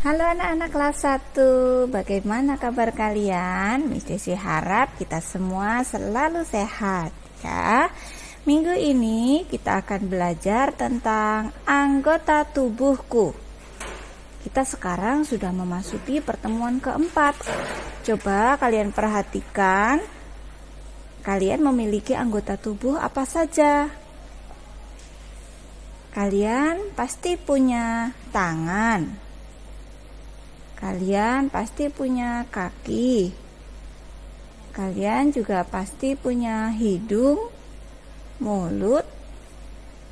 Halo anak-anak kelas 1, bagaimana kabar kalian? Miss Desi harap kita semua selalu sehat ya. Minggu ini kita akan belajar tentang anggota tubuhku. Kita sekarang sudah memasuki pertemuan keempat. Coba kalian perhatikan, kalian memiliki anggota tubuh apa saja? Kalian pasti punya tangan. Kalian pasti punya kaki. Kalian juga pasti punya hidung, mulut,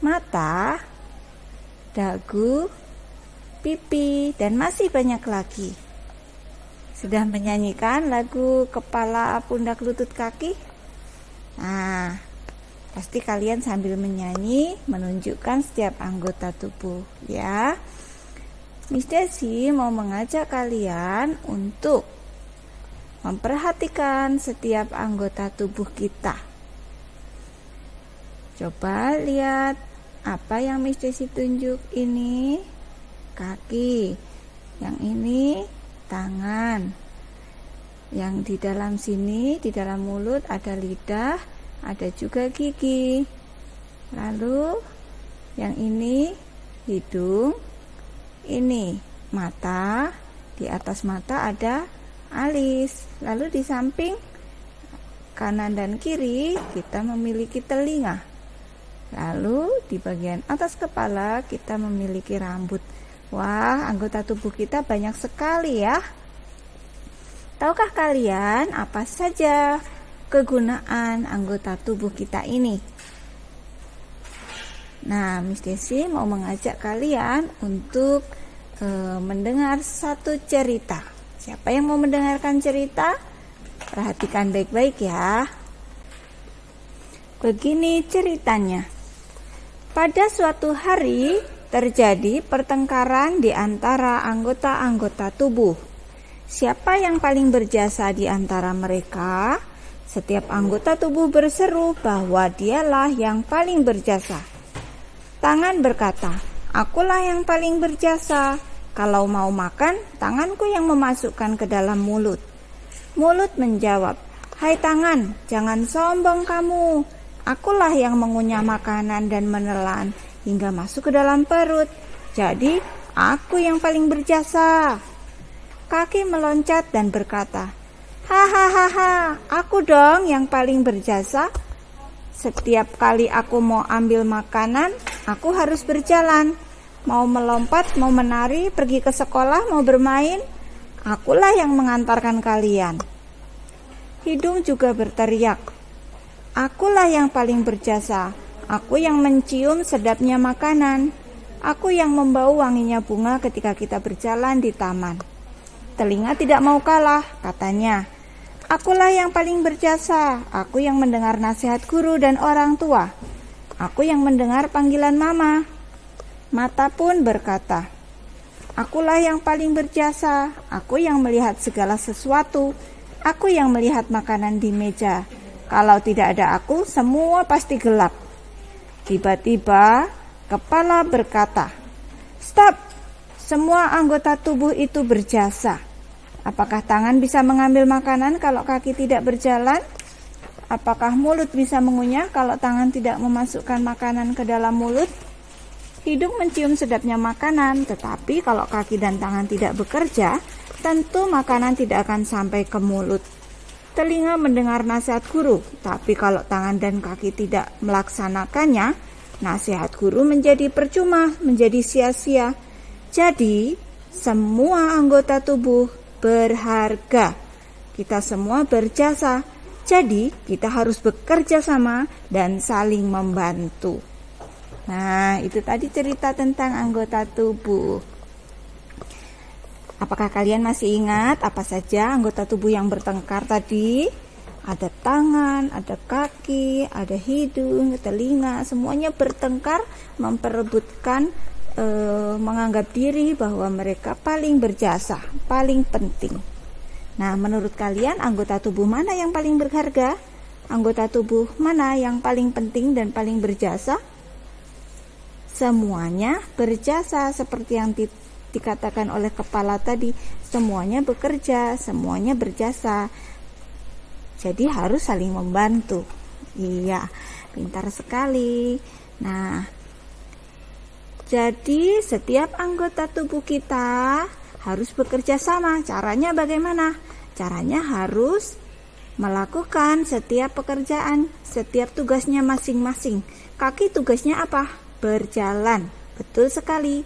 mata, dagu, pipi, dan masih banyak lagi. Sudah menyanyikan lagu kepala, pundak, lutut, kaki? Nah, pasti kalian sambil menyanyi menunjukkan setiap anggota tubuh ya. Miss Desi mau mengajak kalian untuk memperhatikan setiap anggota tubuh kita. Coba lihat apa yang Miss Desi tunjuk ini, kaki. Yang ini tangan. Yang di dalam sini, di dalam mulut ada lidah, ada juga gigi. Lalu yang ini hidung. Ini mata, di atas mata ada alis. Lalu di samping kanan dan kiri kita memiliki telinga. Lalu di bagian atas kepala kita memiliki rambut. Wah, anggota tubuh kita banyak sekali ya. Tahukah kalian apa saja kegunaan anggota tubuh kita ini? Nah, Miss Desi mau mengajak kalian untuk mendengar satu cerita. Siapa yang mau mendengarkan cerita? Perhatikan baik-baik ya. Begini ceritanya. Pada suatu hari terjadi pertengkaran di antara anggota-anggota tubuh. Siapa yang paling berjasa di antara mereka? Setiap anggota tubuh berseru bahwa dialah yang paling berjasa. Tangan berkata, "Akulah yang paling berjasa. Kalau mau makan, tanganku yang memasukkan ke dalam mulut." Mulut menjawab, "Hai tangan, jangan sombong kamu. Akulah yang mengunyah makanan dan menelan hingga masuk ke dalam perut. Jadi, aku yang paling berjasa." Kaki meloncat dan berkata, "Hahaha, aku dong yang paling berjasa. Setiap kali aku mau ambil makanan, aku harus berjalan. Mau melompat, mau menari, pergi ke sekolah, mau bermain, akulah yang mengantarkan kalian." Hidung juga berteriak, "Akulah yang paling berjasa. Aku yang mencium sedapnya makanan. Aku yang membau wanginya bunga ketika kita berjalan di taman." Telinga tidak mau kalah, katanya, "Akulah yang paling berjasa. Aku yang mendengar nasihat guru dan orang tua. Aku yang mendengar panggilan mama." Mata pun berkata, "Akulah yang paling berjasa. Aku yang melihat segala sesuatu. Aku yang melihat makanan di meja. Kalau tidak ada aku, semua pasti gelap." Tiba-tiba, kepala berkata, "Stop! Semua anggota tubuh itu berjasa. Apakah tangan bisa mengambil makanan kalau kaki tidak berjalan? Apakah mulut bisa mengunyah kalau tangan tidak memasukkan makanan ke dalam mulut? Hidung mencium sedapnya makanan, tetapi kalau kaki dan tangan tidak bekerja, tentu makanan tidak akan sampai ke mulut. Telinga mendengar nasihat guru, tapi kalau tangan dan kaki tidak melaksanakannya, nasihat guru menjadi percuma, menjadi sia-sia. Jadi, semua anggota tubuh berharga. Kita semua berjasa. Jadi, kita harus bekerja sama dan saling membantu. Nah, itu tadi cerita tentang anggota tubuh. Apakah kalian masih ingat apa saja anggota tubuh yang bertengkar tadi? Ada tangan, ada kaki, ada hidung, telinga, semuanya bertengkar memperebutkan menganggap diri bahwa mereka paling berjasa, paling penting. Nah, menurut kalian anggota tubuh mana yang paling berharga? Anggota tubuh mana yang paling penting dan paling berjasa? Semuanya berjasa seperti yang dikatakan oleh kepala tadi, semuanya bekerja, semuanya berjasa. Jadi harus saling membantu. Iya, pintar sekali. Nah, jadi setiap anggota tubuh kita harus bekerja sama. Caranya bagaimana? Caranya harus melakukan setiap pekerjaan, setiap tugasnya masing-masing. Kaki tugasnya apa? Berjalan. Betul sekali.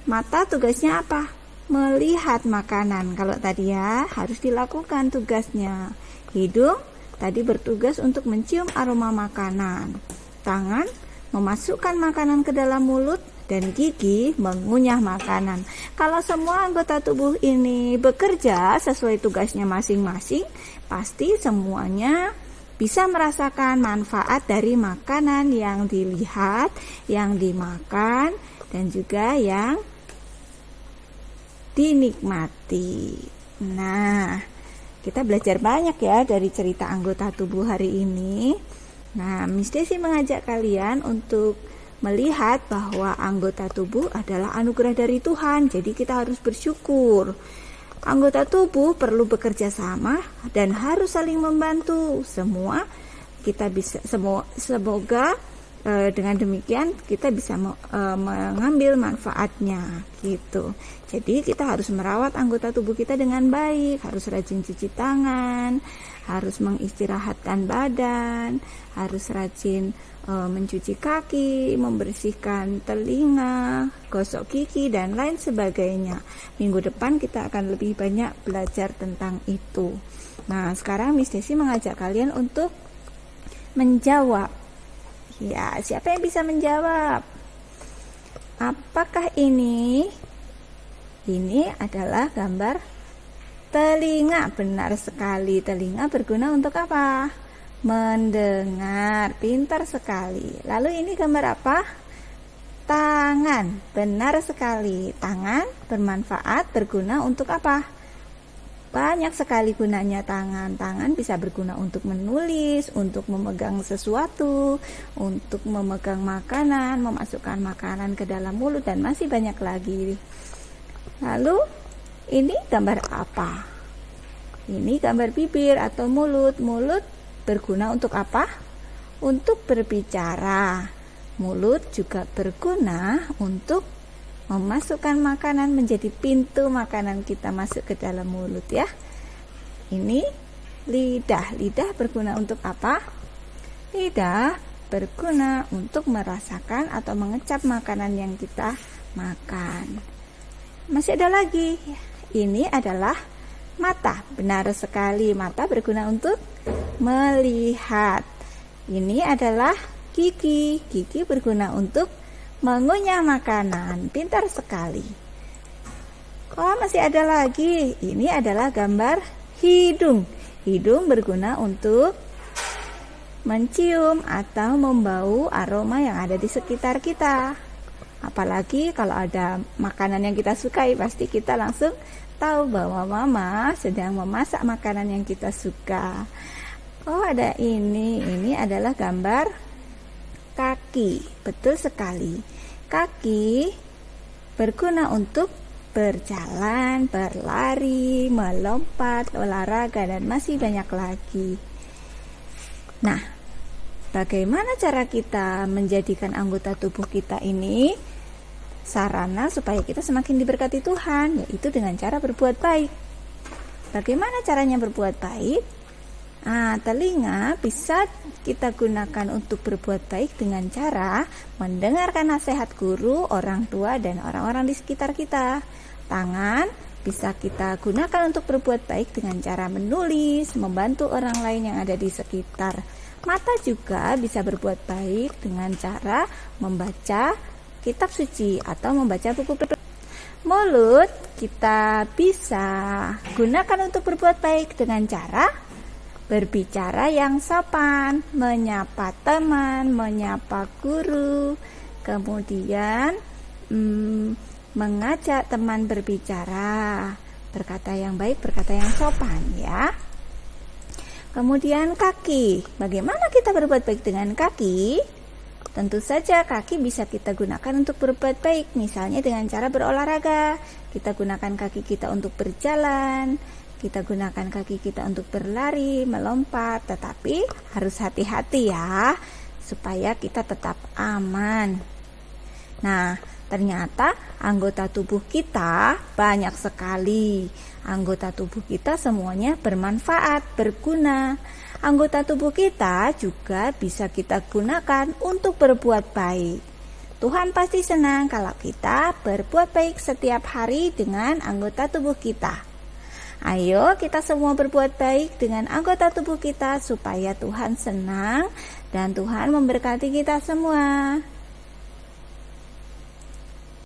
Mata tugasnya apa? Melihat makanan. Kalau tadi ya, harus dilakukan tugasnya. Hidung tadi bertugas untuk mencium aroma makanan. Tangan memasukkan makanan ke dalam mulut, dan gigi mengunyah makanan. Kalau semua anggota tubuh ini bekerja sesuai tugasnya masing-masing, pasti semuanya bisa merasakan manfaat dari makanan yang dilihat, yang dimakan, dan juga yang dinikmati. Nah, kita belajar banyak ya dari cerita anggota tubuh hari ini. Nah, Miss Desi mengajak kalian untuk melihat bahwa anggota tubuh adalah anugerah dari Tuhan. Jadi kita harus bersyukur. Anggota tubuh perlu bekerja sama dan harus saling membantu. Semoga dengan demikian kita bisa mengambil manfaatnya gitu. Jadi kita harus merawat anggota tubuh kita dengan baik, harus rajin cuci tangan, harus mengistirahatkan badan, harus rajin mencuci kaki, membersihkan telinga, gosok gigi, dan lain sebagainya. Minggu depan kita akan lebih banyak belajar tentang itu. Nah, sekarang Miss Desi mengajak kalian untuk menjawab. Ya, siapa yang bisa menjawab? Apakah ini? Ini adalah gambar telinga. Benar sekali. Telinga berguna untuk apa? Mendengar. Pintar sekali. Lalu ini gambar apa? Tangan. Benar sekali. Tangan bermanfaat, berguna untuk apa? Banyak sekali gunanya tangan. Tangan bisa berguna untuk menulis, untuk memegang sesuatu, untuk memegang makanan, memasukkan makanan ke dalam mulut, dan masih banyak lagi. Lalu ini gambar apa? Ini gambar bibir atau mulut. Mulut berguna untuk apa? Untuk berbicara. Mulut juga berguna untuk memasukkan makanan, menjadi pintu makanan kita masuk ke dalam mulut ya. Ini lidah. Lidah berguna untuk apa? Lidah berguna untuk merasakan atau mengecap makanan yang kita makan. Masih ada lagi. Ini adalah mata. Benar sekali, mata berguna untuk melihat. Ini adalah gigi. Gigi berguna untuk mengunyah makanan. Pintar sekali. Oh, masih ada lagi. Ini adalah gambar hidung. Hidung berguna untuk mencium atau membau aroma yang ada di sekitar kita. Apalagi kalau ada makanan yang kita sukai, pasti kita langsung tahu bahwa mama sedang memasak makanan yang kita suka. Oh, ada ini. Ini adalah gambar kaki. Betul sekali. Kaki berguna untuk berjalan, berlari, melompat, olahraga, dan masih banyak lagi. Nah, bagaimana cara kita menjadikan anggota tubuh kita ini sarana supaya kita semakin diberkati Tuhan? Yaitu dengan cara berbuat baik. Bagaimana caranya berbuat baik? Telinga bisa kita gunakan untuk berbuat baik dengan cara mendengarkan nasihat guru, orang tua, dan orang-orang di sekitar kita. Tangan bisa kita gunakan untuk berbuat baik dengan cara menulis, membantu orang lain yang ada di sekitar. Mata juga bisa berbuat baik dengan cara membaca kitab suci atau membaca buku. Mulut kita bisa gunakan untuk berbuat baik dengan cara berbicara yang sopan, menyapa teman, menyapa guru, kemudian mengajak teman berbicara, berkata yang baik, berkata yang sopan ya. Kemudian kaki, bagaimana kita berbuat baik dengan kaki? Tentu saja kaki bisa kita gunakan untuk berbuat baik, misalnya dengan cara berolahraga. Kita gunakan kaki kita untuk berjalan, kita gunakan kaki kita untuk berlari, melompat, tetapi harus hati-hati ya, supaya kita tetap aman. Nah, ternyata anggota tubuh kita banyak sekali. Anggota tubuh kita semuanya bermanfaat, berguna. Anggota tubuh kita juga bisa kita gunakan untuk berbuat baik. Tuhan pasti senang kalau kita berbuat baik setiap hari dengan anggota tubuh kita. Ayo kita semua berbuat baik dengan anggota tubuh kita supaya Tuhan senang dan Tuhan memberkati kita semua.